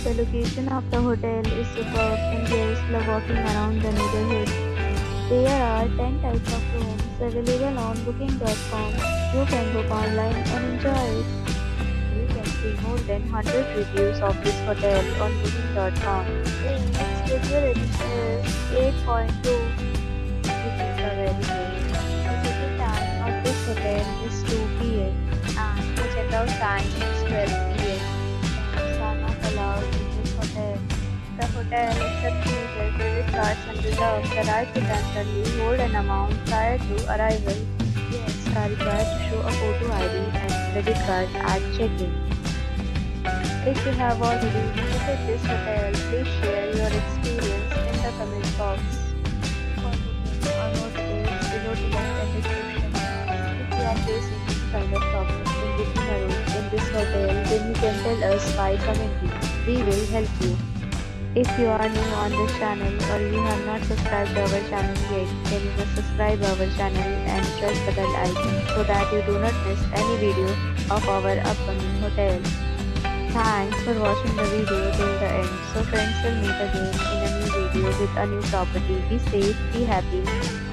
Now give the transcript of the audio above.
The location of the hotel is superb and guests love walking around the neighborhood. There are 10 types of rooms available on booking.com. You can book online and enjoy it. You can see more than 100 reviews of this hotel on booking.com. Its review rating is 8.2, which is a very good. The check-in time of this hotel is 2 p.m. and the check-out time is 12 p.m. Pets are not allowed in this hotel. The hotel accepts major credit cards and reserves the right to temporarily hold an amount prior to arrival. Guests are required to show a photo ID and credit card at check-in. If you have already visited this hotel, please share your experience in the comment box. For booking or more details, below the link and description. If you are facing any kind of problem in booking a room in this hotel, then you can tell us by commenting. We will help you. If you are new on this channel or you have not subscribed our channel yet, then you must subscribe our channel and press the bell icon so that you do not miss any video of our upcoming hotel. Thanks for watching the video till the end. So friends, will meet again in a new video with a new property. Be safe, be happy.